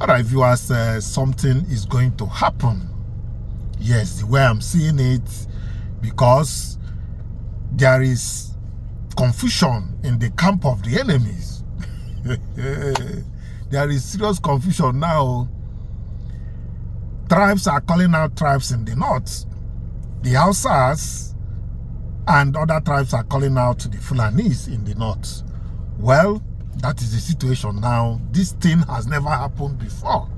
All right, viewers, something is going to happen. Yes, the way I'm seeing it, because there is confusion in the camp of the enemies. There is serious confusion now. Tribes are calling out tribes in the north. The Hausas and other tribes are calling out the Fulanis in the north. Well, that is the situation now. This thing has never happened before.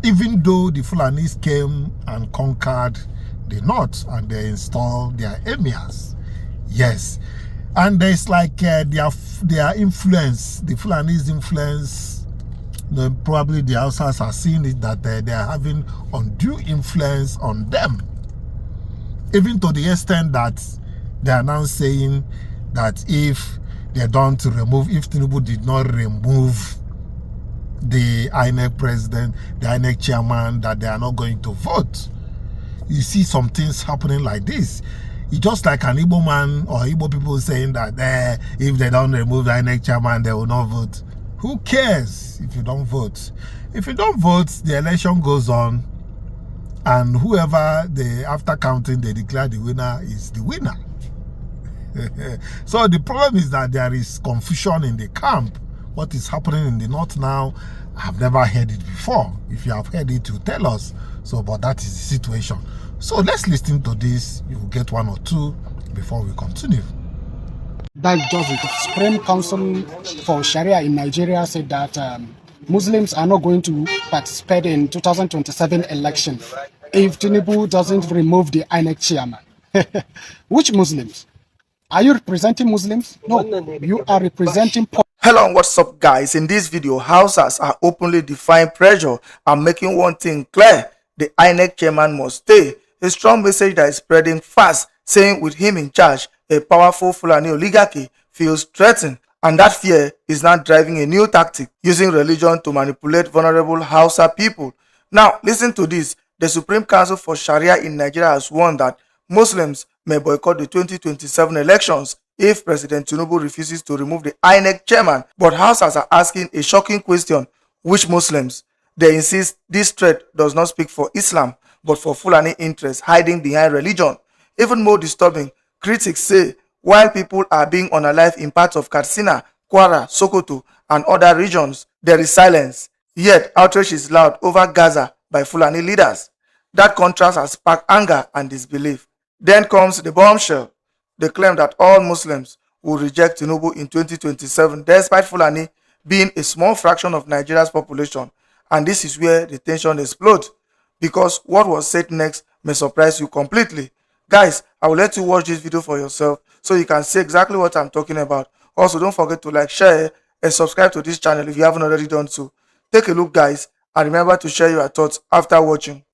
Even though the Fulanis came and conquered the north and they installed their emirs. Yes. And there's like their influence, the Fulanis' influence, probably the Hausas are seeing it that they are having undue influence on them. Even to the extent that they are now saying that if they don't remove, if Tinubu did not remove the INEC president, the INEC chairman, that they are not going to vote. You see some things happening like this. It's just like an Igbo man or Igbo people saying that if they don't remove the INEC chairman, they will not vote. Who cares if you don't vote? If you don't vote, the election goes on, and whoever after counting they declare the winner is the winner. So the problem is that there is confusion in the camp. What is happening in the north now, I've never heard it before. If you have heard it, you tell us. So, but that is the situation. So let's listen to this. You will get one or two before we continue. That just it. The Supreme Council for Sharia in Nigeria said that Muslims are not going to participate in 2027 election if Tinubu doesn't remove the INEC chairman. Which Muslims? Are you representing Muslims? No, you are representing. Hello and what's up, guys? In this video, Hausas are openly defying pressure and making one thing clear: the INEC chairman must stay. A strong message that is spreading fast, saying with him in charge, a powerful Fulani oligarchy feels threatened, and that fear is now driving a new tactic, using religion to manipulate vulnerable Hausa people. Now, listen to this. The Supreme Council for Sharia in Nigeria has warned that Muslims may boycott the 2027 elections if President Tinubu refuses to remove the INEC chairman. But Hausas are asking a shocking question: which Muslims? They insist this threat does not speak for Islam, but for Fulani interests hiding behind religion. Even more disturbing, critics say while people are being unalived in parts of Katsina, Kwara, Sokoto, and other regions, there is silence. Yet outrage is loud over Gaza by Fulani leaders. That contrast has sparked anger and disbelief. Then comes the bombshell: the claim that all Muslims will reject Tinubu in 2027, despite Fulani being a small fraction of Nigeria's population. And this is where the tension explodes, because what was said next may surprise you completely. Guys, I will let you watch this video for yourself so you can see exactly what I'm talking about. Also, don't forget to like, share, and subscribe to this channel if you haven't already done so. Take a look, guys, and remember to share your thoughts after watching.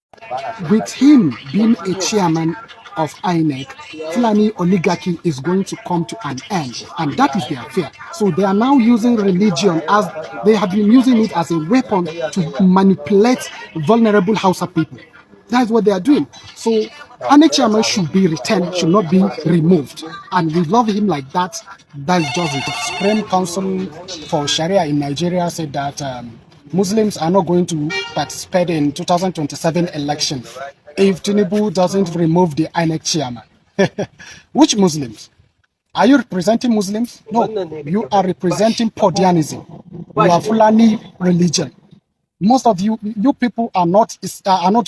With him being a chairman of INEC, Fulani oligarchy is going to come to an end, and that is their fear. So they are now using religion as they have been using it as a weapon to manipulate vulnerable Hausa people. That's what they are doing. So INEC chairman should be retained, should not be removed, and we love him like that. That's just it. The Supreme Council for Sharia in Nigeria said that Muslims are not going to participate in 2027 election if Tinubu doesn't remove the INEC chairman. Which Muslims? Are you representing Muslims? No, you are representing Podianism. You are Fulani religion. Most of you people are not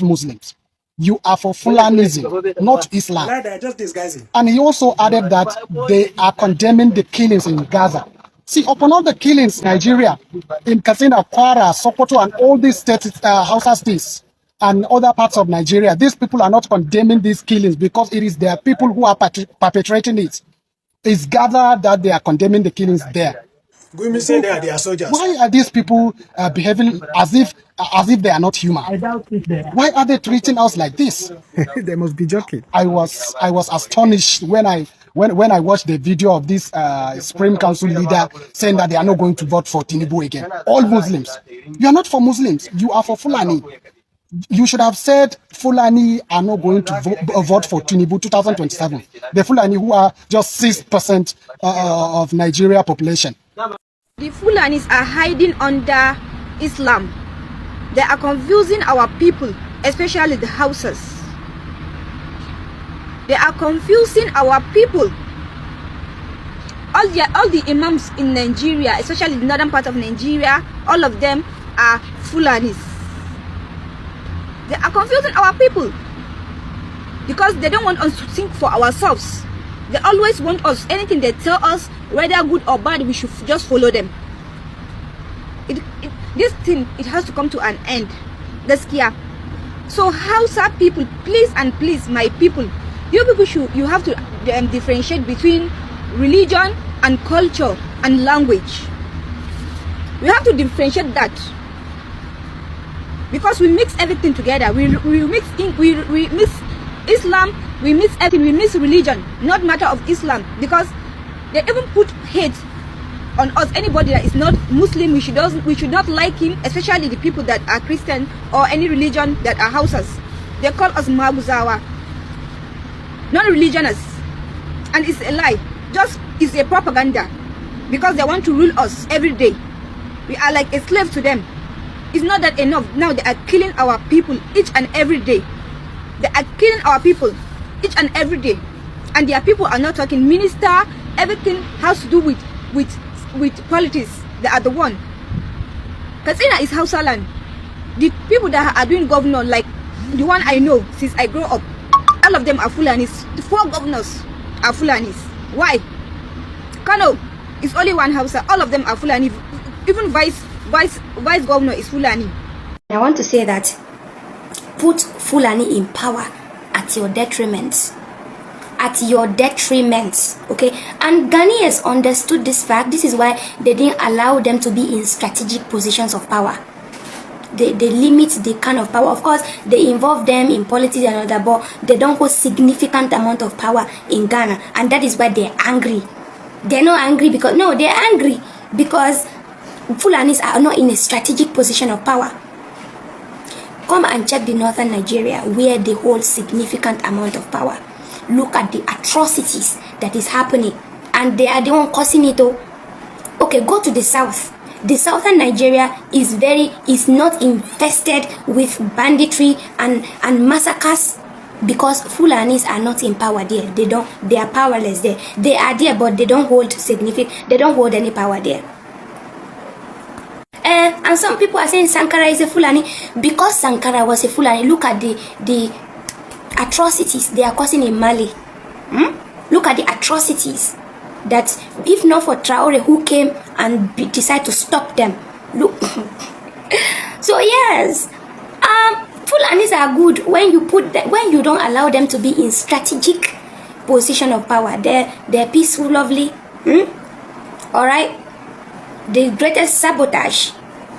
Muslims. You are for Fulanism, not Islam. They're just disguising. And he also added that they are condemning the killings in Gaza. See, upon all the killings in Nigeria, in Katsina, Kwara, Sokoto, and all these states, Hausa states, and other parts of Nigeria, these people are not condemning these killings because it is their people who are perpetrating it. It's Gaza that they are condemning the killings there. Gumi say they are soldiers. Why are these people behaving as if they are not human? Why are they treating us like this? They must be joking. I was astonished when I watched the video of this Supreme Council leader saying that they are not going to vote for Tinubu again. All Muslims. You are not for Muslims. You are for Fulani. You should have said Fulani are not going to vote for Tinubu 2027. The Fulani who are just 6% of Nigeria population. The Fulanis are hiding under Islam. They are confusing our people, especially the houses. They are confusing our people. All the imams in Nigeria, especially the northern part of Nigeria, all of them are Fulanis. They are confusing our people because they don't want us to think for ourselves. They always want us, anything they tell us, whether good or bad, we should just follow them. This thing, it has to come to an end. Gaskiya. So Hausa people, please and please, my people, you have to differentiate between religion and culture and language. We have to differentiate that, because we mix everything together. We mix Islam, we mix everything, we mix religion, not matter of Islam, because they even put hate on us. Anybody that is not Muslim, we should not like him, especially the people that are Christian or any religion that are Hausas. They call us Mabuzawa, non-religionists, and it's a lie. Just it's a propaganda, because they want to rule us every day. We are like a slave to them. It's not that enough. Now they are killing our people each and every day. They are killing our people each and every day, and their people are not talking. Minister, everything has to do with politics. They are the one. Katsina is Hausa land. The people that are doing governor, like the one I know since I grew up, all of them are Fulanis. The 4 governors are Fulanis. Why? Kano is only one Hausa. All of them are Fulani. Even vice governor is Fulani. I want to say that put Fulani in power at your detriment. At your detriment, okay? And Ghanaians understood this fact. This is why they didn't allow them to be in strategic positions of power. They limit the kind of power. Of course, they involve them in politics and all that, but they don't hold significant amount of power in Ghana, and that is why they're angry. They're not angry because they're angry because Fulanis are not in a strategic position of power. Come and check the northern Nigeria where they hold significant amount of power. Look at the atrocities that is happening, and they are the one causing it all. Okay, go to the south. The southern Nigeria is not infested with banditry and massacres because Fulanis are not in power there. They are powerless there. They are there, but they don't hold any power there. And some people are saying Sankara is a Fulani because Sankara was a Fulani. Look at the atrocities they are causing in Mali. Look at the atrocities that, if not for Traore who came and decided to stop them. Look. So yes, Fulanis are good when you don't allow them to be in strategic position of power. They're peaceful, lovely. All right. The greatest sabotage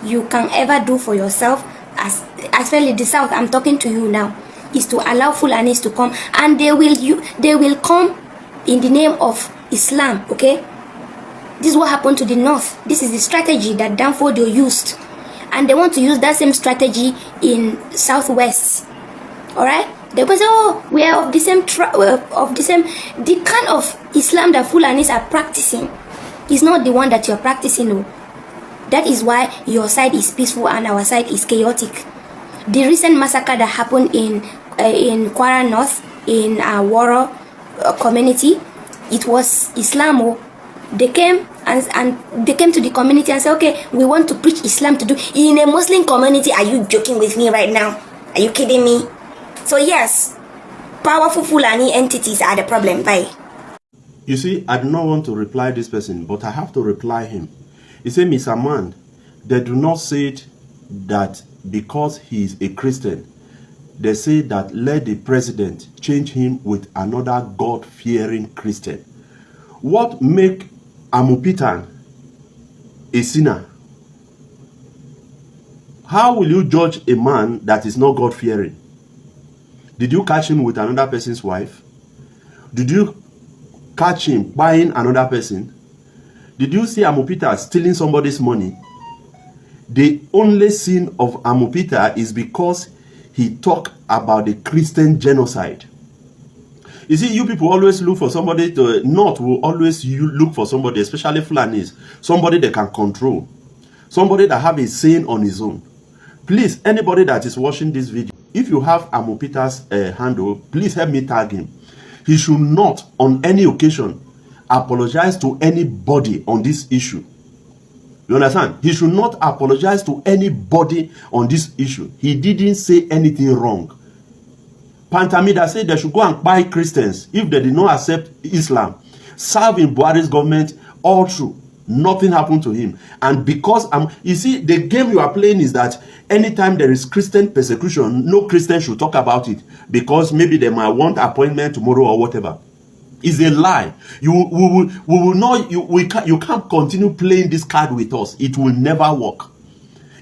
you can ever do for yourself, as well in the south, I'm talking to you now, is to allow Fulanis to come, and they will come in the name of Islam. Okay, this is what happened to the north. This is the strategy that Danfodio used, and they want to use that same strategy in southwest. All right, they will say, oh, we are of the same the kind of Islam that Fulanis are practicing is not the one that you're practicing. No. That is why your side is peaceful and our side is chaotic. The recent massacre that happened in Kwara North, in Woro community, it was Islam. They came and they came to the community and said, okay, we want to preach Islam to do in a Muslim community. Are you joking with me right now? Are you kidding me? So yes, powerful Fulani entities are the problem. Bye. You see, I do not want to reply this person, but I have to reply him. He said, Mr. Man, they do not say it that because he is a Christian, they say that let the president change him with another God-fearing Christian. What make Amupitan a sinner? How will you judge a man that is not God-fearing? Did you catch him with another person's wife? Did you catch him buying another person? Did you see Amupita stealing somebody's money? The only sin of Amupita is because he talked about the Christian genocide. You see, you people always look for somebody to, North will always look for somebody, especially Fulanis, somebody they can control, somebody that have a saying on his own. Please, anybody that is watching this video, if you have Amopita's handle, please help me tag him. He should not, on any occasion, apologize to anybody on this issue. You understand? He should not apologize to anybody on this issue. He didn't say anything wrong. Pantamida said they should go and buy Christians if they did not accept Islam. Serve in Buhari's government all through. Nothing happened to him. And because, you see, the game you are playing is that anytime there is Christian persecution, no Christian should talk about it because maybe they might want appointment tomorrow or whatever. It's a lie. You can't continue playing this card with us. It will never work.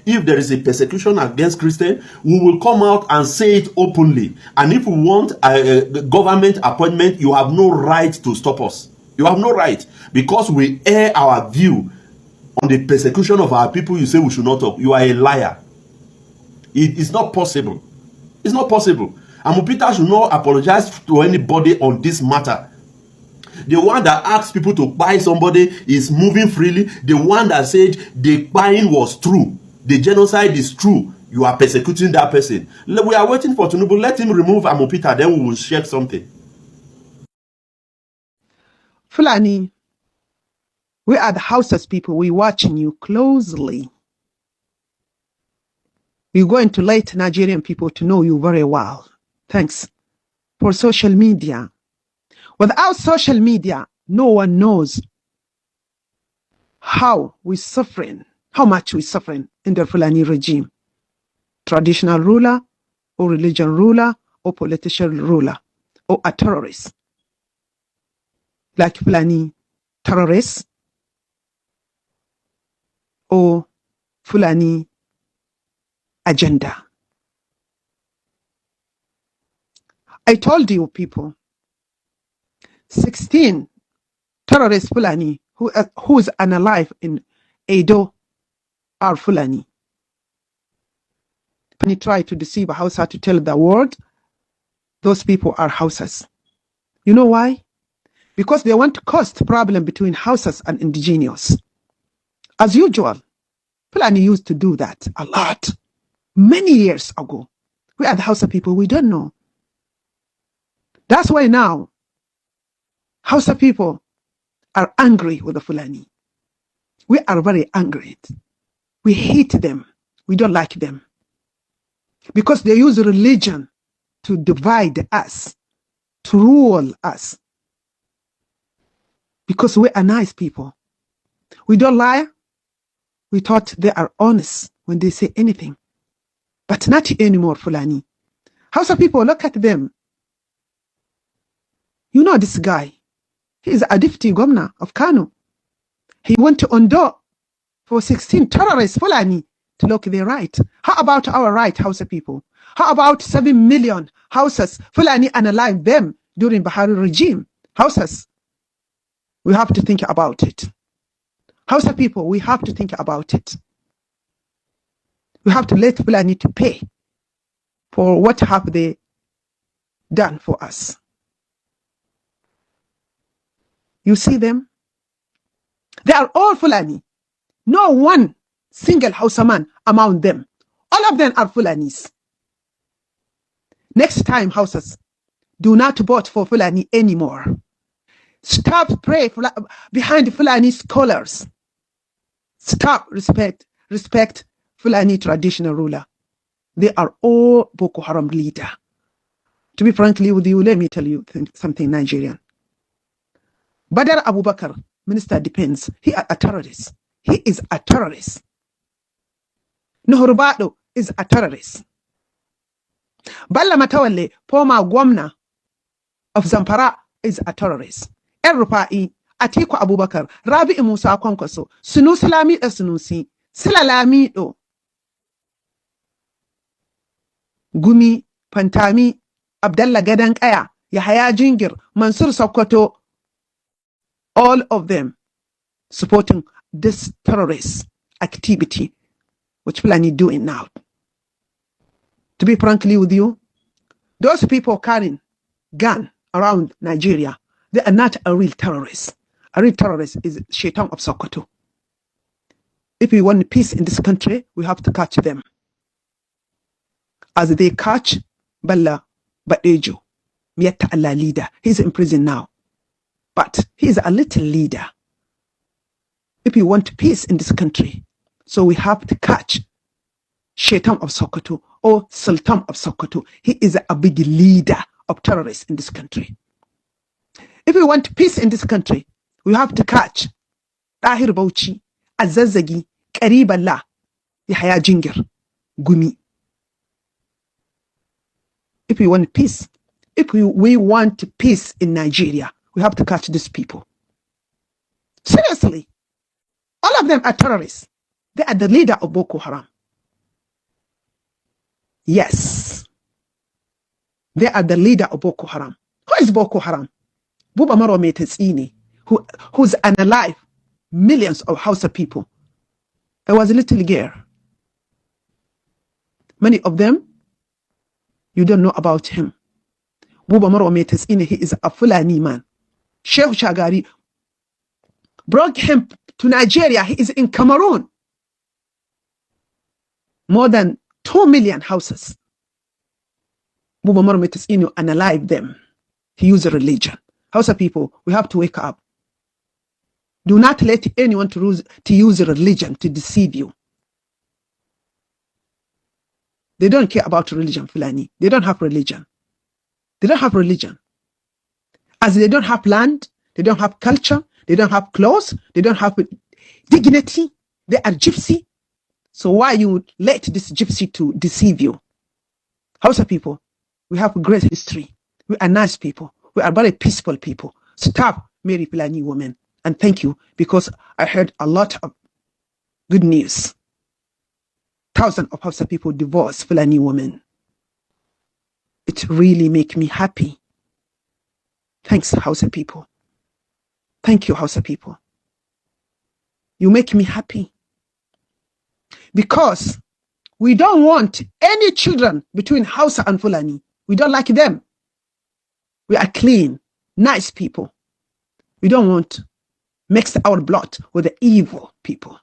If there is a persecution against Christians, we will come out and say it openly. And if we want a government appointment, you have no right to stop us. You have no right. Because we air our view on the persecution of our people, you say we should not talk. You are a liar. It is not possible. It's not possible. Amopita should not apologize to anybody on this matter. The one that asked people to buy somebody is moving freely. The one that said the buying was true. The genocide is true. You are persecuting that person. We are waiting for Tinubu. Let him remove Amopita, then we will share something. Fulani, we are the Hausas people. We're watching you closely. We're going to let Nigerian people to know you very well. Thanks for social media. Without social media, no one knows how we're suffering, how much we're suffering in the Fulani regime. Traditional ruler, or religion ruler, or political ruler, or a terrorist. Like Fulani terrorists, or Fulani agenda. I told you people, 16 terrorist Fulani who is unalive in Edo are Fulani. When he tried to deceive a Hausa to tell the world, those people are Hausas. You know why? Because they want to cause the problem between Hausas and indigenous. As usual, Fulani used to do that a lot, many years ago. We are the Hausa people, we don't know. That's why now, Hausa people are angry with the Fulani. We are very angry. We hate them. We don't like them. Because they use religion to divide us, to rule us. Because we are nice people. We don't lie. We thought they are honest when they say anything. But not anymore, Fulani. Hausa people, look at them. You know this guy. He is a deputy governor of Kano. He went to Undue for 16 terrorists, Fulani, to look their right. How about our right, Hausa people? How about 7 million Hausas, Fulani unalive them during Buhari regime? Hausas, we have to think about it. Hausa people, we have to think about it. We have to let Fulani to pay for what have they done for us. You see them? They are all Fulani. No one single Hausa man among them. All of them are Fulanis. Next time, Hausas, do not vote for Fulani anymore. Stop praying behind Fulani scholars. Stop respect Fulani traditional ruler. They are all Boko Haram leader. To be frankly with you, let me tell you something, Nigerian. Badar Abubakar, Minister of Defense, he is a terrorist. He is a terrorist. Nuhurubado is a terrorist. Balla Matawalle, former Gwamna of Zamfara, is a terrorist. El-Rufai, Atiku Abubakar, Rabi Musa Okonkwo, Sunusi Lamido Sunusi, Sila Lamido, Gumi, Pantami, Abdallah Gadankaya, Yahaya Jingir, Mansur Sokoto, all of them supporting this terrorist activity, which Fulani doing now. To be frankly with you, those people carrying gun around Nigeria, they are not a real terrorist. A real terrorist is Shaitan of Sokoto. If we want peace in this country, we have to catch them. as they catch Bella Badejo, Mieta Allah leader. He's in prison now. But he's a little leader. If we want peace in this country, so we have to catch Shaitan of Sokoto or Sultan of Sokoto. He is a big leader of terrorists in this country. If we want peace in this country, we have to catch Tahir Bauchi, Azazagi, Karibala, Yahya Jingir, Gumi. If we want peace, if we want peace in Nigeria, we have to catch these people. Seriously. All of them are terrorists. They are the leader of Boko Haram. Yes. They are the leader of Boko Haram. Who is Boko Haram? Buba Maro Metesini, who's unalive millions of Hausa people. I was a little girl. Many of them, you don't know about him. Buba Maro Metesini, he is a Fulani man. Sheikh Shagari brought him to Nigeria. He is in Cameroon. More than 2 million houses. Buba Maro Metesini unalive them. He used religion. Hausa people, we have to wake up. Do not let anyone to use religion to deceive you. They don't care about religion, Fulani. They don't have religion. They don't have religion. As they don't have land, they don't have culture, they don't have clothes, they don't have dignity. They are gypsy. So why you let this gypsy to deceive you? Hausa people, we have great history. We are nice people. We are very peaceful people. Stop marrying Fulani women. And thank you, because I heard a lot of good news. Thousands of Hausa people divorce Fulani women. It really makes me happy. Thanks, Hausa people. Thank you, Hausa people. You make me happy. Because we don't want any children between Hausa and Fulani. We don't like them. We are clean, nice people. We don't want mix our blood with the evil people.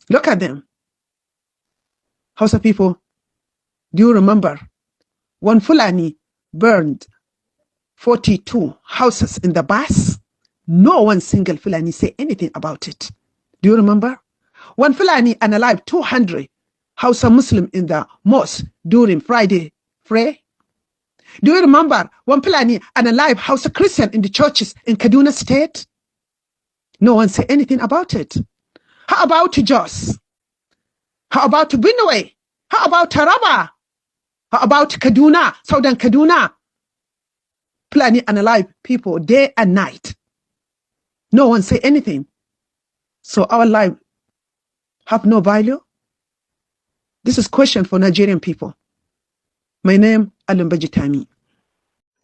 Look at them. Hausa people, do you remember when Fulani burned 42 houses in the bus? No one single Fulani say anything about it. Do you remember? When Fulani unalive 200 Hausa Muslim in the mosque during Friday prayer? Do you remember when Fulani unalive Hausa Christian in the churches in Kaduna State? No one say anything about it. How about Jos? How about Benue? How about Taraba? How about Kaduna, Southern Kaduna? Fulani unalive people day and night. No one say anything. So our life have no value? This is a question for Nigerian people. My name, Alumbajitami.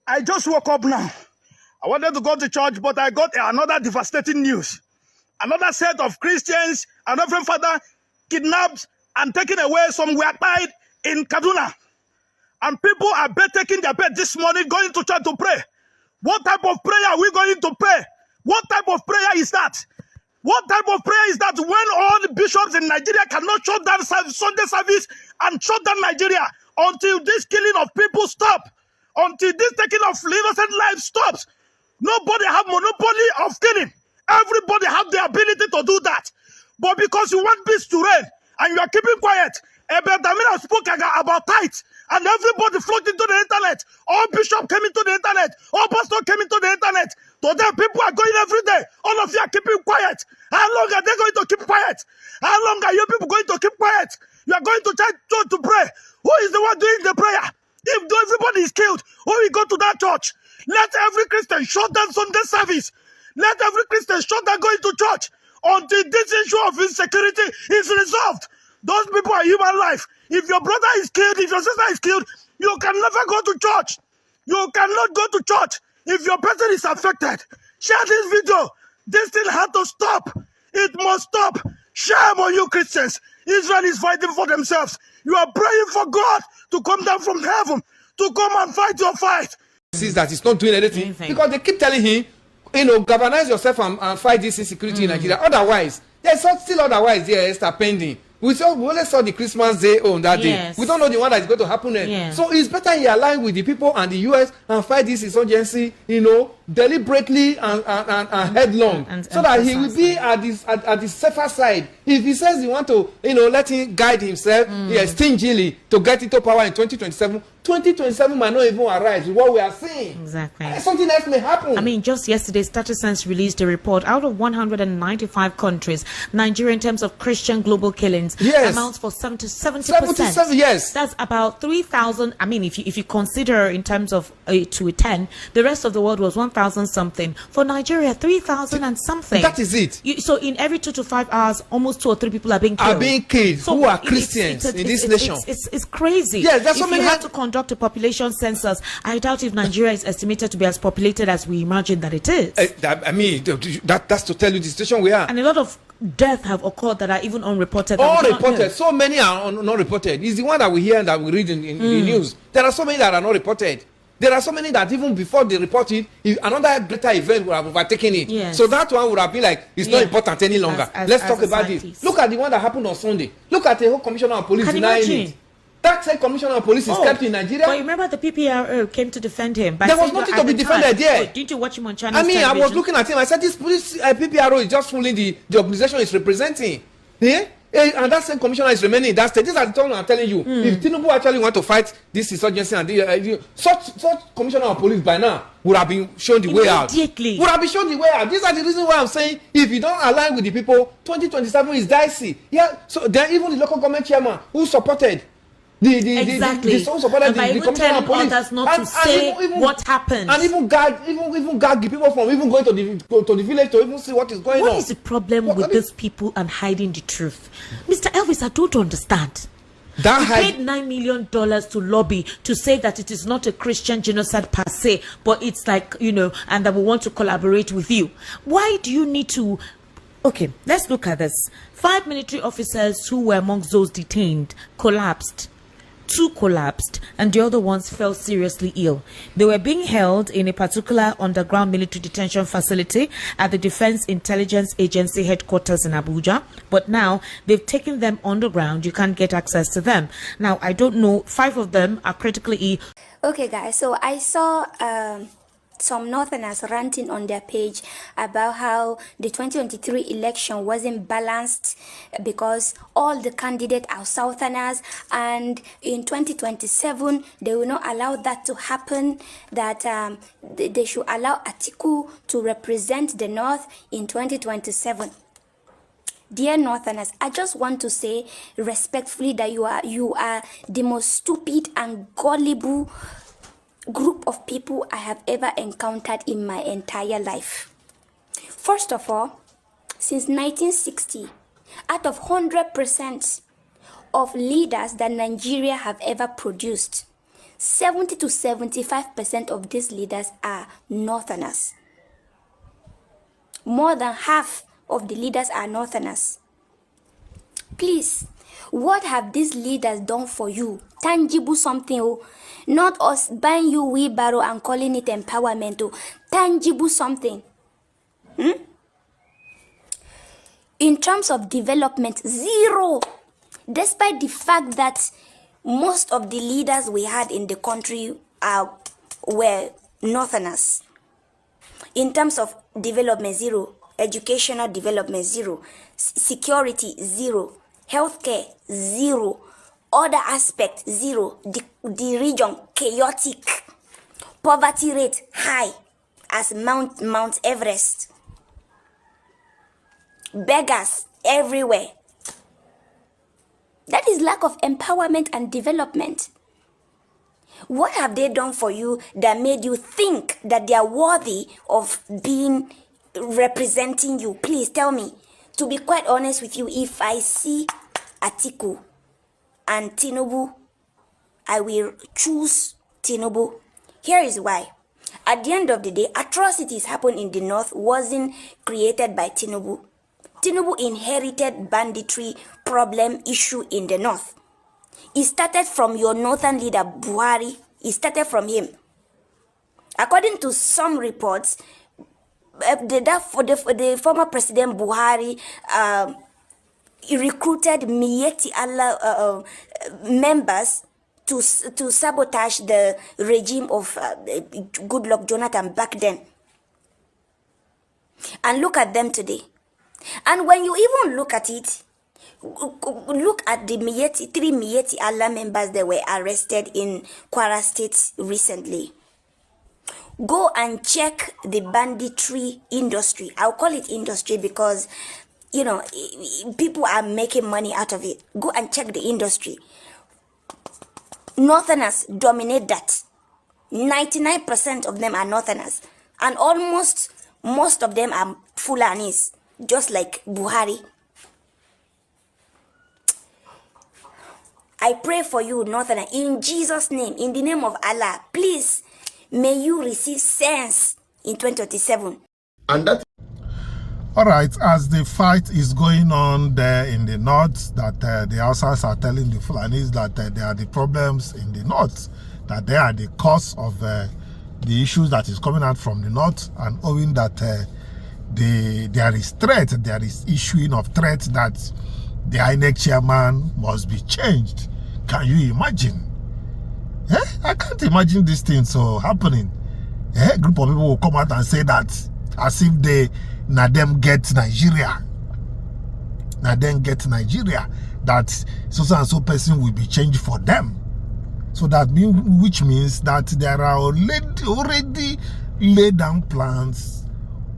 I just woke up now. I wanted to go to church, but I got another devastating news. Another set of Christians and Reverend Father kidnapped and taken away somewhere tied in Kaduna. And people are taking their bed this morning, going to church to pray. What type of prayer are we going to pray? What type of prayer is that? What type of prayer is that when all the bishops in Nigeria cannot shut down Sunday service and shut down Nigeria until this killing of people stop, until this taking of innocent lives stops? Nobody have monopoly of killing. Everybody have the ability to do that. But because you want peace to reign and you are keeping quiet, Damina spoke about tithes and everybody flocked into the internet. All bishops came into the internet. All pastors came into the internet. Today people are going every day. All of you are keeping quiet. How long are they going to keep quiet? How long are you people going to keep quiet? You are going to church to pray. Who is the one doing the prayer? If everybody is killed, who will go to that church? Let every Christian shut down Sunday service. Let every Christian shut down going to church until this issue of insecurity is resolved. Those people are human life. If your brother is killed, if your sister is killed, you can never go to church. You cannot go to church if your person is affected. Share this video. This thing had to stop. It must stop. Shame on you Christians. Israel is fighting for themselves. You are praying for God to come down from heaven to come and fight your fight. Sees that he's not doing anything because they keep telling him, galvanize yourself and fight this insecurity in Nigeria. Otherwise, there's still otherwise there is pending. We only saw the Christmas Day on that Yes. day. We don't know the one that is going to happen then. Yeah. So it's better he align with the people and the US and fight this insurgency, you know, deliberately and headlong, so that he will be at the safer side. If he says he want to, you know, let him guide himself, stingily to get into power in 2027. 2027 might not even arise with what we are seeing. Exactly. Something else may happen. I mean, just yesterday, StatuSense released a report. Out of 195 countries, Nigeria, in terms of Christian global killings, amounts for 70%. 77, yes. That's about 3,000. I mean, if you consider in terms of 8 to 10, the rest of the world was 1,000 something. For Nigeria, 3,000 and something. That is it. So in every 2 to 5 hours, almost 2 or 3 people are being killed. So who are Christians in this nation? It's crazy. Yes, there's so if many. you have to conduct a population census, I doubt if Nigeria is estimated to be as populated as we imagine that it is. I mean, that's to tell you the situation we are. And a lot of deaths have occurred that are even unreported. Unreported. So many are not reported. It's the one that we hear and that we read in the news. There are so many that are not reported. There are so many that even before they report it, another greater event would have overtaken it. Yes. So that one would have been like, it's not important any longer. Let's talk about this. Look at the one that happened on Sunday. Look at the whole commissioner of police denying it. That same commissioner of police is kept in Nigeria. But you remember the PPRO came to defend him. There was nothing to be defended there. Didn't you watch him on channel? I mean, I was looking at him. I said, this police PPRO is just fooling the organization is representing. Yeah? And that same commissioner is remaining in that state. These are the things I'm telling you. If Tinubu actually want to fight this insurgency and such commissioner of police by now would have been shown the way out. Would have been shown the way out. These are the reasons why I'm saying if you don't align with the people, 2027 is dicey. Yeah. So then even the local government chairman who supported the sole supported the commissioner of police others not to say what happened, and even gag the people from even going to the village to even see what is going on. What is the problem with these people and hiding the truth? Mr. Elvis, I don't understand. He paid $9 million to lobby to say that it is not a Christian genocide per se, but it's like, you know, and that we want to collaborate with you. Why do you need to? Okay, let's look at this. 5 military officers who were amongst those detained collapsed. 2 collapsed and the other ones fell seriously ill. They were being held in a particular underground military detention facility at the Defense Intelligence Agency headquarters in Abuja, but now they've taken them underground. You can't get access to them. Now, I don't know, 5 of them are critically ill. Okay, guys, so I saw some Northerners ranting on their page about how the 2023 election wasn't balanced because all the candidates are Southerners, and in 2027 they will not allow that to happen, that they should allow Atiku to represent the North in 2027. Dear Northerners, I just want to say respectfully that you are the most stupid and gullible group of people I have ever encountered in my entire life. First of all, since 1960, out of 100% of leaders that Nigeria have ever produced, 70 to 75% of these leaders are Northerners. More than half of the leaders are Northerners. Please, what have these leaders done for you? Tangible something, not us buying you wheelbarrow and calling it empowerment. Tangible something. In terms of development, zero. Despite the fact that most of the leaders we had in the country were Northerners. In terms of development, zero. Educational development, zero. Security, zero. Healthcare, zero. Other aspect, zero. The region, chaotic. Poverty rate, high as Mount Everest. Beggars everywhere. That is lack of empowerment and development. What have they done for you that made you think that they are worthy of representing you? Please tell me. To be quite honest with you, if I see Atiku and Tinubu, I will choose Tinubu. Here is why. At the end of the day, atrocities happen in the north wasn't created by Tinubu. Tinubu inherited banditry problem issue in the north. It started from your northern leader Buhari. It started from him. According to some reports, the former President Buhari recruited Miyetti Allah members to sabotage the regime of Goodluck Jonathan back then. And look at them today. And when you even look at it, look at the three Miyetti Allah members that were arrested in Kwara State recently. Go and check the banditry industry. I'll call it industry because, you know, people are making money out of it. Go and check the industry. Northerners dominate that. 99% of them are Northerners. And almost most of them are Fulanis, just like Buhari. I pray for you, Northerner, in Jesus' name, in the name of Allah, please, may you receive sense in 2027. And that. All right, as the fight is going on there in the north, that the Hausas are telling the Fulanis that there are the problems in the north, that they are the cause of the issues that is coming out from the north, and owing that there is threat, there is issuing of threat that the INEC chairman must be changed. Can you imagine? I can't imagine this thing so happening. A group of people will come out and say that as if they them get Nigeria. Them get Nigeria. That so and so person will be changed for them. So that which means that there are already laid down plans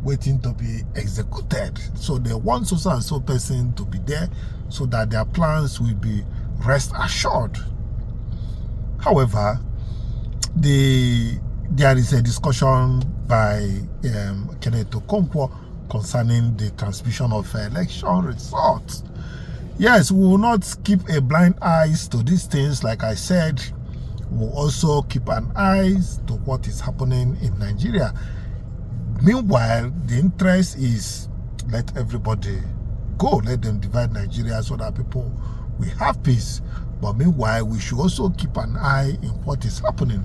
waiting to be executed. So they want so and so person to be there so that their plans will be rest assured. However, there is a discussion by Kenneth Okonkwo concerning the transmission of election results. Yes, we will not keep a blind eye to these things. Like I said, we'll also keep an eye to what is happening in Nigeria. Meanwhile, the interest is let everybody go, let them divide Nigeria so that people will have peace. But meanwhile, we should also keep an eye in what is happening.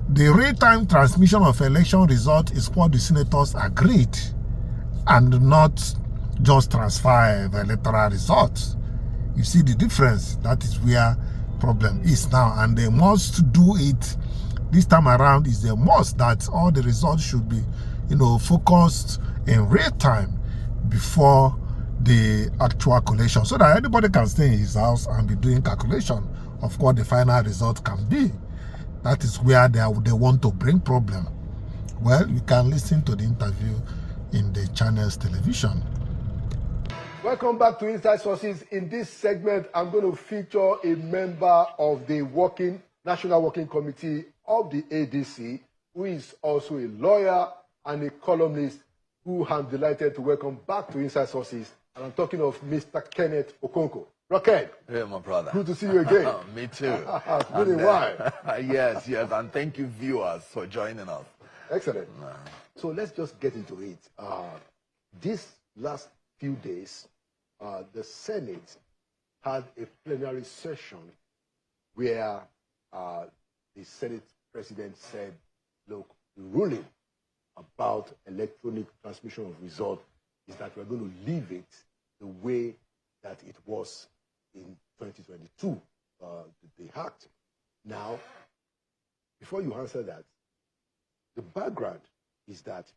The real-time transmission of election result is what the senators agreed, and not just transfer the electoral results. You see the difference? That is where problem is now, and they must do it this time around. Is the must that all the results should be, focused in real time before the actual collation, so that anybody can stay in his house and be doing calculation of what the final result can be. That is where they want to bring problem. Well, you can listen to the interview in the channel's television. Welcome back to Inside Sources. In this segment, I'm going to feature a member of the National Working Committee of the ADC, who is also a lawyer and a columnist, who I'm delighted to welcome back to Inside Sources. And I'm talking of Mr. Kenneth Okonkwo. Rocket. Hey, my brother. Good to see you again. Me too. It's been a while. Yes, and thank you, viewers, for joining us. Excellent. So let's just get into it. This last few days, the Senate had a plenary session where the Senate president said, look, the ruling about electronic transmission of results is that we're going to leave it the way that it was in 2022, the act. Now, before you answer that, the background is that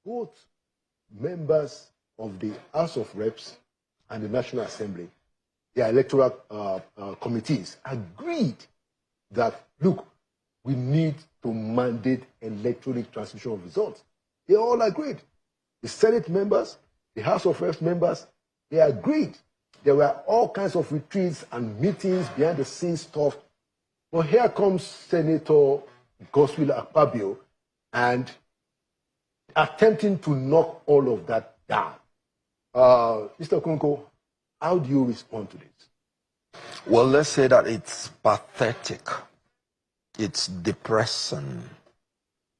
both members of the House of Reps and the National Assembly, their electoral committees, agreed that, look, we need to mandate electronic transmission of results. They all agreed. The Senate members, the House of Reps members, they agreed. There were all kinds of retreats and meetings, behind the scenes stuff. But here comes Senator Godswill Akpabio and attempting to knock all of that down. Mr. Okonkwo, how do you respond to this? Well, let's say that it's pathetic. It's depressing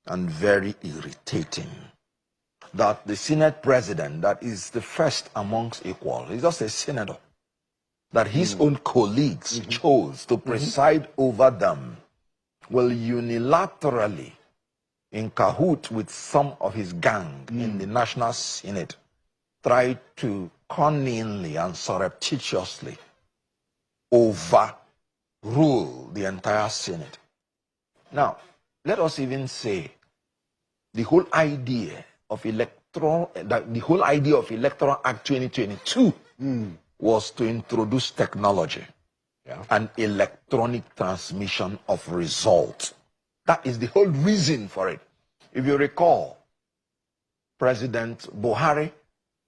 and very irritating that the Senate president, that is the first amongst equal, he's just a senator, that his own colleagues chose to preside over them, will unilaterally, in cahoot with some of his gang in the National Senate, try to cunningly and surreptitiously overrule the entire Senate. Now, let us even say the whole idea of Electoral Act 2022 was to introduce technology and electronic transmission of results. That is the whole reason for it. If you recall, President Buhari,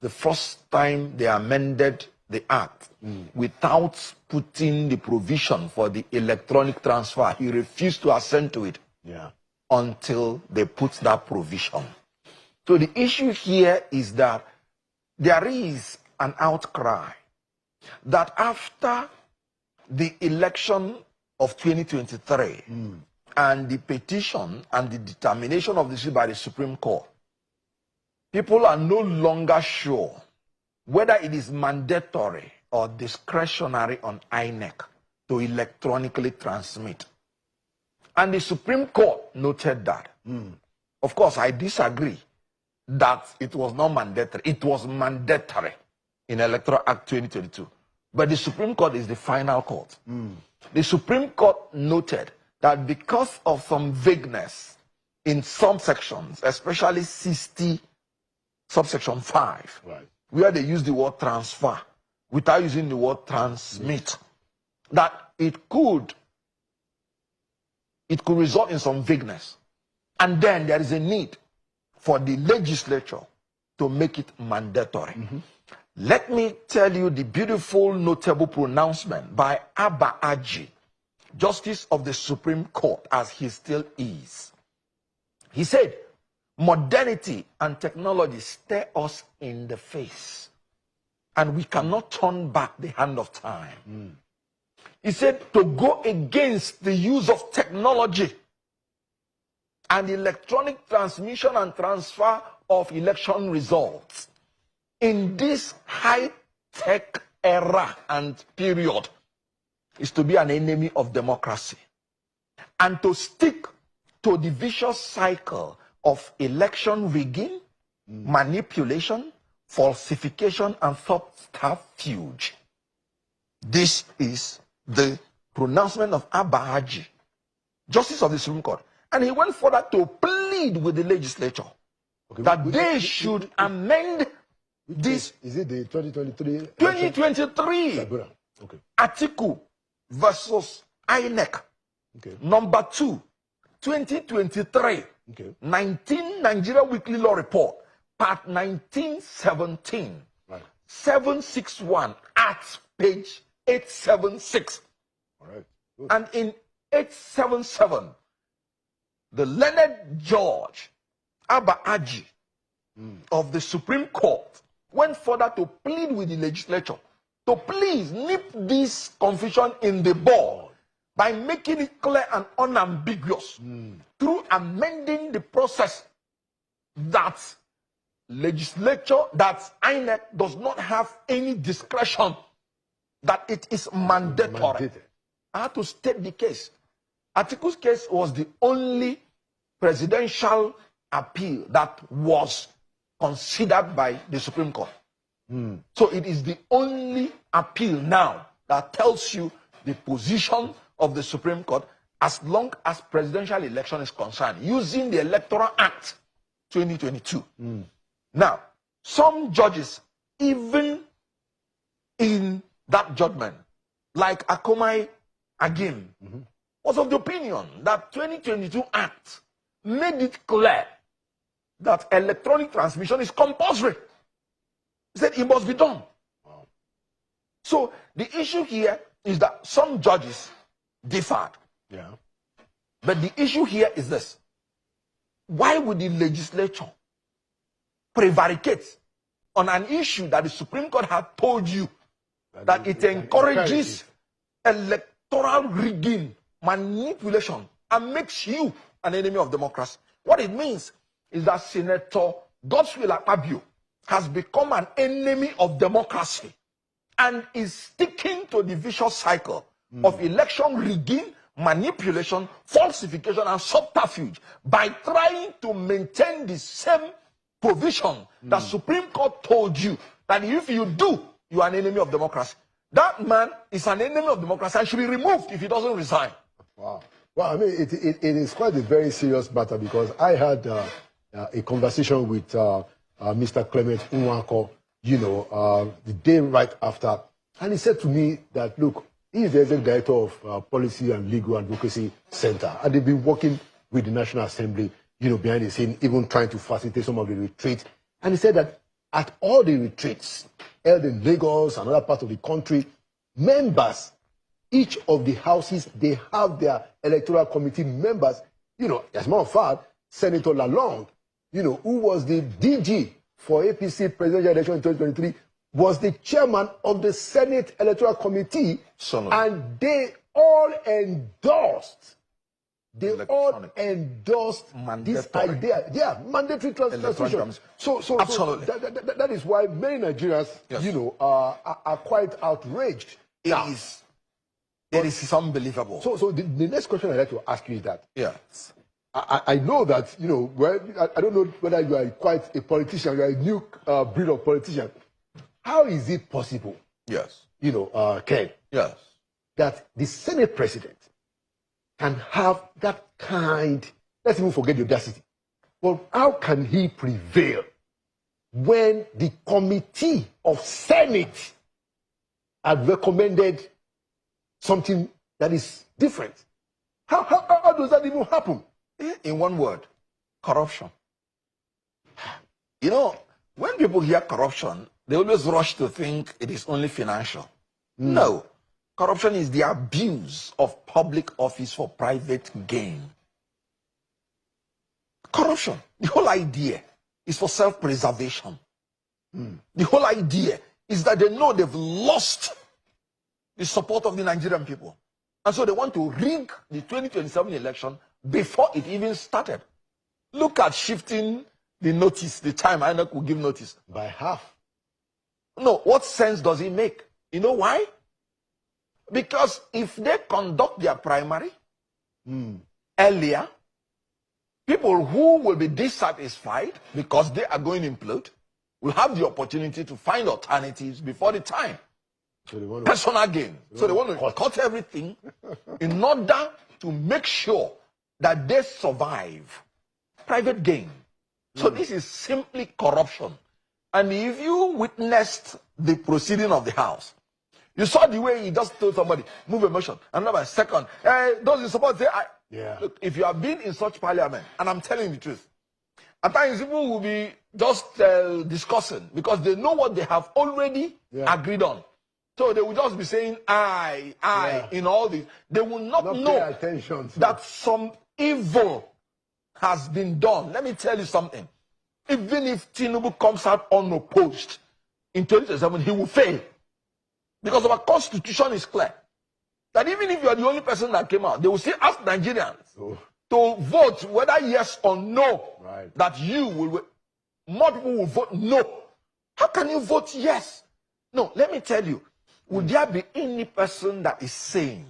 the first time they amended the act without putting the provision for the electronic transfer, he refused to assent to it until they put that provision. So the issue here is that there is an outcry that after the election of 2023 and the petition and the determination of the issue by the Supreme Court, people are no longer sure whether it is mandatory or discretionary on INEC to electronically transmit. And the Supreme Court noted that. Of course, I disagree that it was not mandatory. It was mandatory in Electoral Act 2022. But the Supreme Court is the final court. The Supreme Court noted that because of some vagueness in some sections, especially 60 subsection 5, where they use the word transfer without using the word transmit, that it could result in some vagueness. And then there is a need for the legislature to make it mandatory. Let me tell you the beautiful, notable pronouncement by Abba Aji, Justice of the Supreme Court, as he still is. He said, modernity and technology stare us in the face, and we cannot turn back the hand of time. He said, to go against the use of technology and electronic transmission and transfer of election results in this high-tech era and period is to be an enemy of democracy, and to stick to the vicious cycle of election rigging, manipulation, falsification, and subterfuge. This is the pronouncement of Abba Haji, Justice of the Supreme Court. And he went further to plead with the legislature that they should amend this. Is it the 2023? 2023. Okay. Atiku versus INEC. Number 2, 2023. 19 Nigeria Weekly Law Report, part 1917. 761 at page 876. And in 877, the learned judge Abba Aji of the Supreme Court went further to plead with the legislature to please nip this confusion in the bud by making it clear and unambiguous through amending the process that legislature, that INEC does not have any discretion, that it is mandatory. I have to state the case. Atiku's case was the only presidential appeal that was considered by the Supreme Court. So it is the only appeal now that tells you the position of the Supreme Court as long as presidential election is concerned, using the Electoral Act 2022. Now, some judges, even in that judgment, like Akomai Agim, was of the opinion that 2022 Act made it clear that electronic transmission is compulsory. He said it must be done. So the issue here is that some judges differed. But the issue here is this: why would the legislature prevaricate on an issue that the Supreme Court had told you that it encourages electoral rigging, manipulation, and makes you an enemy of democracy? What it means is that Senator Godswill Akpabio has become an enemy of democracy and is sticking to the vicious cycle of election rigging, manipulation, falsification, and subterfuge by trying to maintain the same provision that Supreme Court told you that if you do, you are an enemy of democracy. That man is an enemy of democracy and should be removed if he doesn't resign. Wow. Well, I mean, it is quite a very serious matter, because I had a conversation with Mr. Clement Nwankwo, the day right after, and he said to me that, look, he is the executive director of Policy and Legal Advocacy Center, and they've been working with the National Assembly, behind the scene, even trying to facilitate some of the retreats. And he said that at all the retreats held in Lagos and other parts of the country, members, each of the houses, they have their electoral committee members. As a matter of fact, Senator Lalong, who was the DG for APC presidential election in 2023, was the chairman of the Senate Electoral Committee, and they all endorsed. They all endorsed this idea. Yeah, mandatory translation. So absolutely. That is why many Nigerians, are quite outraged. It is unbelievable. So the next question I'd like to ask you is that, I know that, I don't know whether you are quite a politician, you are a new breed of politician. How is it possible, Ken, that the Senate president can have that kind, let's even forget the audacity, but how can he prevail when the committee of Senate had recommended something that is different? How does that even happen? In one word, corruption. When people hear corruption, they always rush to think it is only financial. No. Corruption is the abuse of public office for private gain. Corruption, the whole idea is for self-preservation. The whole idea is that they know they've lost the support of the Nigerian people. And so they want to rig the 2027 election before it even started. Look at shifting the notice, the time INEC will give notice. By half. No, what sense does it make? You know why? Because if they conduct their primary earlier, people who will be dissatisfied because they are going to implode will have the opportunity to find alternatives before the time. So they want personal gain. So they want to cut everything in order to make sure that they survive. Private gain. So this is simply corruption. And if you witnessed the proceeding of the House, you saw the way he just told somebody, move a motion, another second. Those in support say, look, if you have been in such parliament, and I'm telling the truth, at times people will be just discussing because they know what they have already agreed on. So they will just be saying, I, in all this. They will not know that some evil has been done. Let me tell you something. Even if Tinubu comes out unopposed in 2027, he will fail. Because our constitution is clear. That even if you are the only person that came out, they will still ask Nigerians to vote whether yes or no. That you will, more people will vote no. How can you vote yes? No, let me tell you. Would there be any person that is sane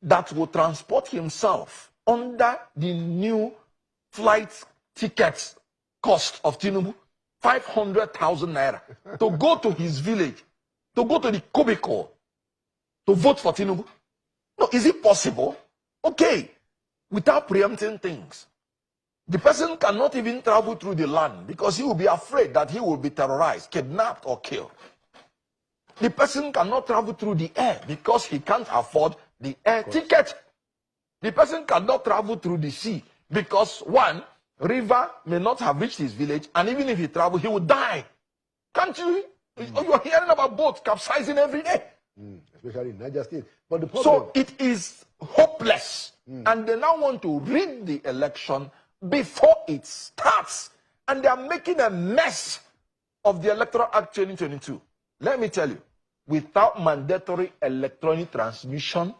that will transport himself under the new flight tickets cost of Tinubu, 500,000 naira, to go to his village, to go to the cubicle, to vote for Tinubu? No, is it possible? Okay, without preempting things. The person cannot even travel through the land because he will be afraid that he will be terrorized, kidnapped, or killed. The person cannot travel through the air because he can't afford the air ticket. The person cannot travel through the sea because, one, river may not have reached his village, and even if he travels, he will die. Can't you? You are hearing about boats capsizing every day. Especially in Niger State. But the problem... So it is hopeless. And they now want to rig the election before it starts. And they are making a mess of the Electoral Act 2022. Let me tell you, without mandatory electronic transmission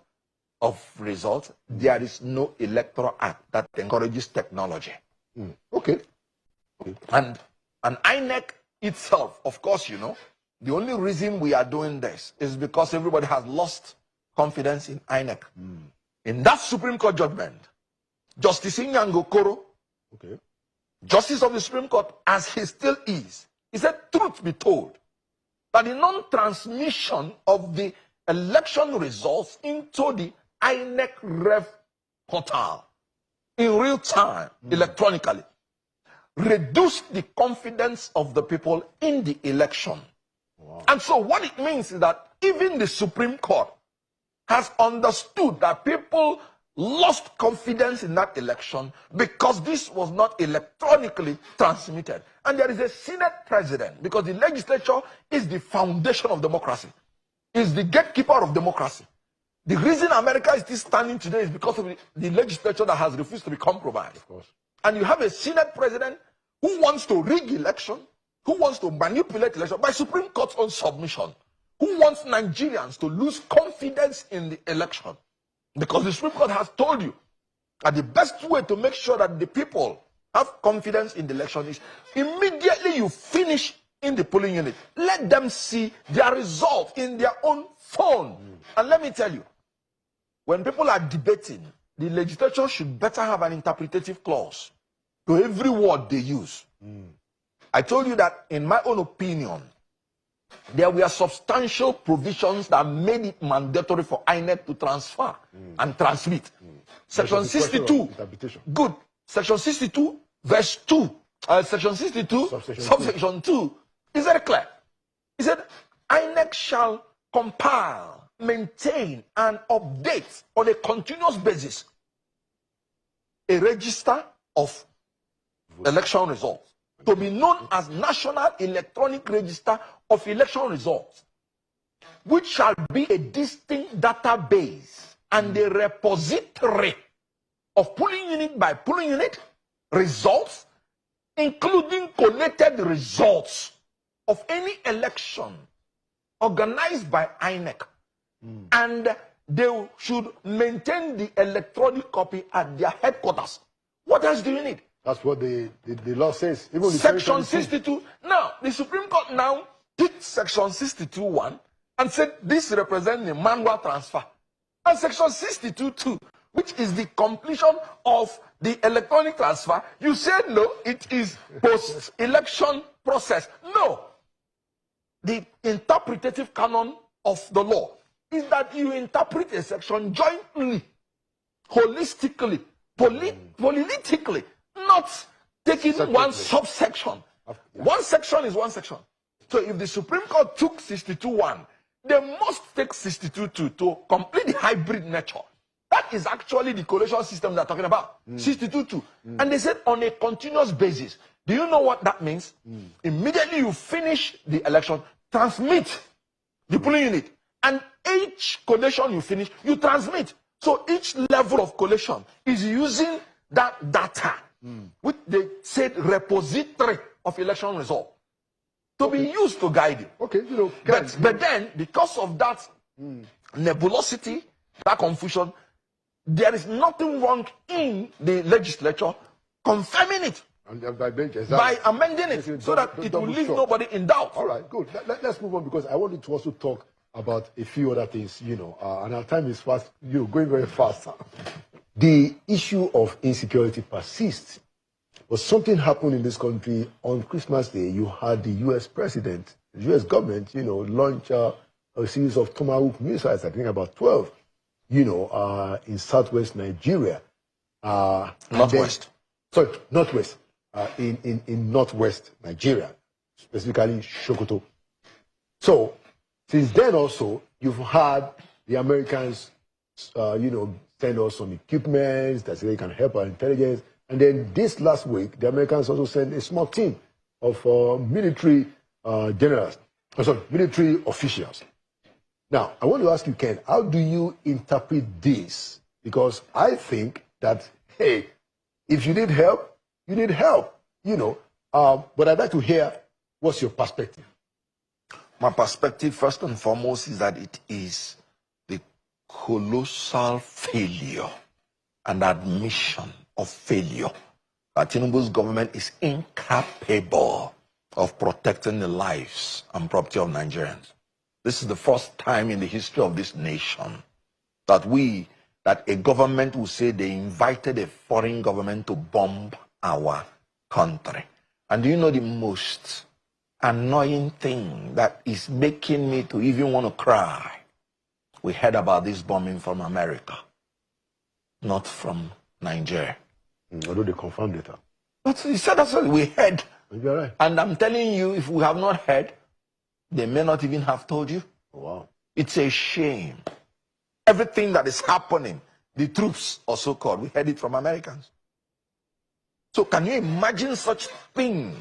of results, there is no Electoral Act that encourages technology. Okay. And INEC itself, of course, you know, the only reason we are doing this is because everybody has lost confidence in INEC. In that Supreme Court judgment, Justice Nyangokoro, Justice of the Supreme Court, as he still is, He said, truth be told, that the non-transmission of the election results into the INEC Rev portal in real time, electronically, reduced the confidence of the people in the election. Wow. And so what it means is that even the Supreme Court has understood that people lost confidence in that election because this was not electronically transmitted. And there is a Senate president, because the legislature is the foundation of democracy, is the gatekeeper of democracy. The reason America is still standing today is because of the legislature that has refused to be compromised. Of course. And you have a Senate president who wants to rig election, who wants to manipulate election by Supreme Court's own submission, who wants Nigerians to lose confidence in the election. Because the Supreme Court has told you that the best way to make sure that the people have confidence in the election is immediately you finish in the polling unit, let them see their result in their own phone. And let me tell you, when people are debating, the legislature should better have an interpretative clause to every word they use. I told you that, in my own opinion, there were substantial provisions that made it mandatory for INEC to transfer and transmit. Section 62, good. Section 62, verse 2. Section 62, subsection 2, is very clear. He said, INEC shall compile, maintain, and update on a continuous basis a register of election results, to be known as National Electronic Register of Election Results, which shall be a distinct database and a repository of polling unit by polling unit results, including collated results of any election organized by INEC. And they should maintain the electronic copy at their headquarters. What else do you need? That's what the law says. Even Section 62. Now, the Supreme Court now picked Section 62(1) and said this represents the manual transfer. And Section 62(2), which is the completion of the electronic transfer, you said no, it is post-election process. No. The interpretative canon of the law is that you interpret a section jointly, holistically, politically, not taking one subsection. One section is one section. So if the Supreme Court took 62(1), they must take 62(2) to complete the hybrid nature. That is actually the collation system they're talking about. 62(2). And they said on a continuous basis. Do you know what that means? Immediately you finish the election, transmit the polling unit. And each collation you finish, you transmit. So each level of collation is using that data, which they said repository of election result, to be used to guide you. Okay, you know, but then, because of that nebulosity, that confusion, there is nothing wrong in the legislature confirming it by amending it so that it will leave nobody in doubt. All right, good. Let's move on, because I wanted to also talk about a few other things, you know, and our time is fast, going very fast. The issue of insecurity persists. But something happened in this country on Christmas Day. You had the U.S. president, the U.S. government, you know, launch a series of Tomahawk missiles, I think about 12, you know, in southwest Nigeria. Northwest. Northwest. In northwest Nigeria, specifically Sokoto. So, since then also, you've had the Americans, you know, send us some equipment that they can help our intelligence. And then this last week, the Americans also sent a small team of military military officials. Now, I want to ask you, Ken, how do you interpret this? Because I think that, hey, if you need help, you need help, you know. But I'd like to hear, what's your perspective? My perspective, first and foremost, is that it is the colossal failure and admission of failure that Tinubu's government is incapable of protecting the lives and property of Nigerians. This is the first time in the history of this nation that a government will say they invited a foreign government to bomb our country. And do you know the most annoying thing that is making me to even want to cry. We heard about this bombing from America, not from Nigeria. Although they confirmed it. But he said that's what we heard. You're right. And I'm telling you, if we have not heard, they may not even have told you. Wow. It's a shame. Everything that is happening, the troops or so-called, we heard it from Americans. So can you imagine such thing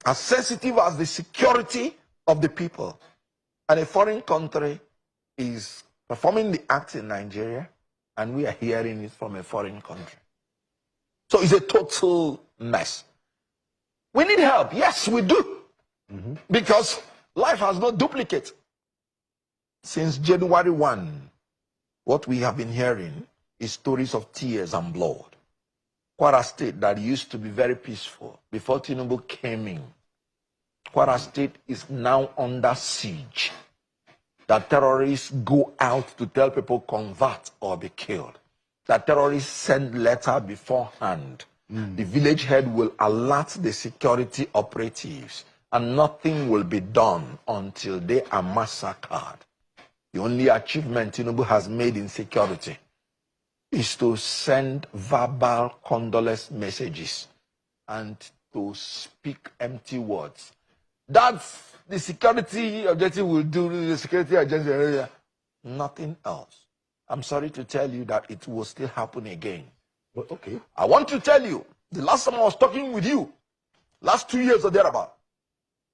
as sensitive as the security of the people? And a foreign country is performing the act in Nigeria, and we are hearing it from a foreign country. So it's a total mess. We need help. Yes, we do. Because life has no duplicate. Since January 1, what we have been hearing is stories of tears and blood. Kwara State, that used to be very peaceful before Tinubu came in, Kwara State is now under siege. That terrorists go out to tell people convert or be killed. That terrorists send letter beforehand. The village head will alert the security operatives, and nothing will be done until they are massacred. The only achievement Tinubu has made in security is to send verbal condolence messages and to speak empty words. That's the security objective will do, the security agenda, nothing else. I'm sorry to tell you that it will still happen again. But okay. I want to tell you, the last time I was talking with you, last 2 years or thereabout,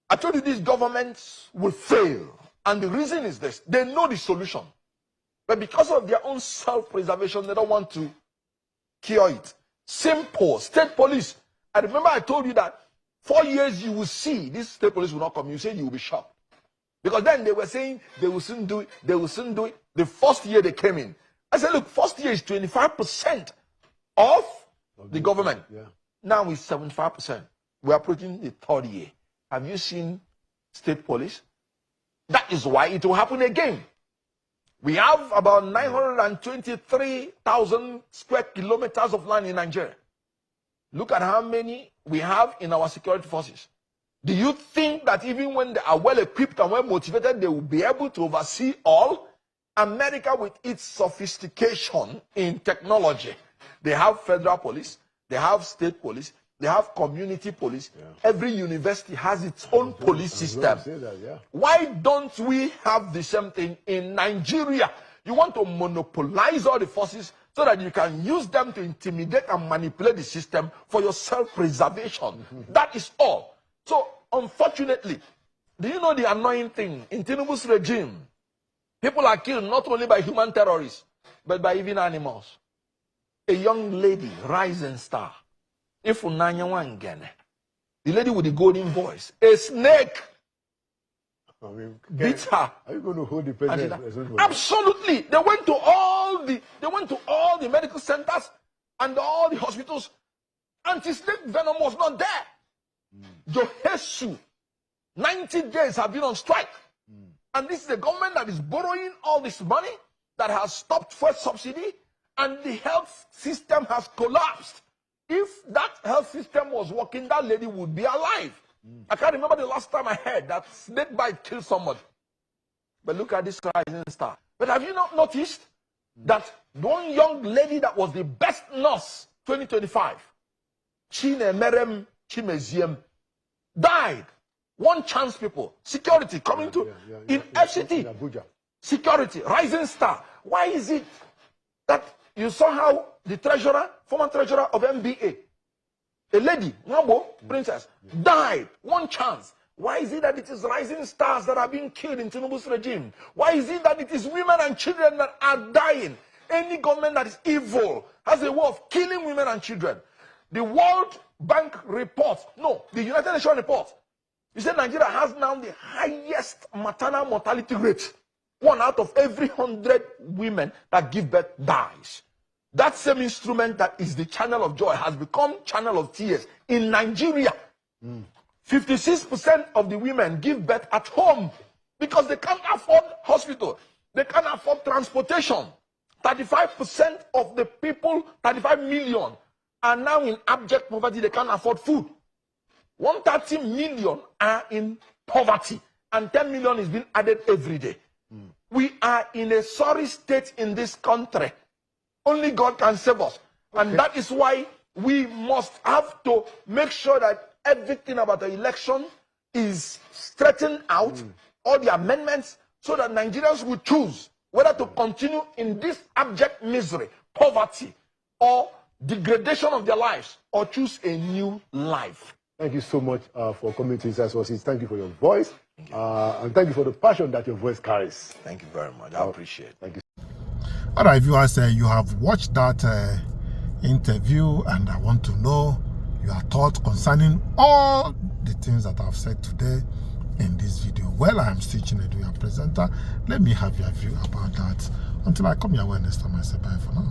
I told you these governments will fail. And the reason is this: they know the solution. But because of their own self-preservation, they don't want to cure it. Simple. State police. I remember I told you that 4 years you will see this state police will not come. You said you will be shocked. Because then they were saying they will soon do it, they will soon do it. The first year they came in, I said, look, first year is 25% of the government. Yeah. Now it's 75%. We're approaching the third year. Have you seen state police? That is why it will happen again. We have about 923,000 square kilometers of land in Nigeria. Look at how many we have in our security forces. Do you think that even when they are well equipped and well motivated, they will be able to oversee all? America, with its sophistication in technology, they have federal police, they have state police, they have community police. Yeah. Every university has its own police system. Why don't we have the same thing in Nigeria? You want to monopolize all the forces so that you can use them to intimidate and manipulate the system for your self-preservation. That is all. So, unfortunately, do you know the annoying thing? In Tinubu's regime, people are killed not only by human terrorists, but by even animals. A young lady, rising star, Ifunanya Wangene, the lady with the golden voice, a snake beat her. Are you going to hold the president? Absolutely. They went to all the medical centers and all the hospitals. Anti-snake venom was not there. Johesu, 90 days have been on strike. And this is a government that is borrowing all this money, that has stopped fuel subsidy, and the health system has collapsed. If that health system was working, that lady would be alive. I can't remember the last time I heard that snake bite killed somebody. But look at this rising star. But have you not noticed that one young lady that was the best nurse 2025, Chinemerem Chimeziem, died? One chance people. Security coming to in FCT. Security, rising star. Why is it that you saw how the treasurer, former treasurer of MBA, a lady, Ngabo, princess, died? One chance. Why is it that it is rising stars that are being killed in Tinubu's regime? Why is it that it is women and children that are dying? Any government that is evil has a way of killing women and children. The World Bank report, no, the United Nations report, you said Nigeria has now the highest maternal mortality rate. 1 out of every 100 women that give birth dies. That same instrument that is the channel of joy has become channel of tears in Nigeria. 56% of the women give birth at home because they can't afford hospital. They can't afford transportation. 35% of the people, 35 million, are now in abject poverty. They can't afford food. 130 million are in poverty, and 10 million is being added every day. We are in a sorry state in this country. Only God can save us. And that is why we must have to make sure that everything about the election is straightened out, all the amendments, so that Nigerians will choose whether to continue in this abject misery, poverty, or degradation of their lives, or choose a new life. Thank you so much for coming to Inside Sources. Thank you for your voice. And thank you for the passion that your voice carries. Thank you very much. I appreciate it. Thank you. All right, viewers, you have watched that interview, and I want to know your thoughts concerning all the things that I've said today in this video. Well, I am still Chinedu, your presenter. Let me have your view about that. Until I come your way next time, I say bye for now.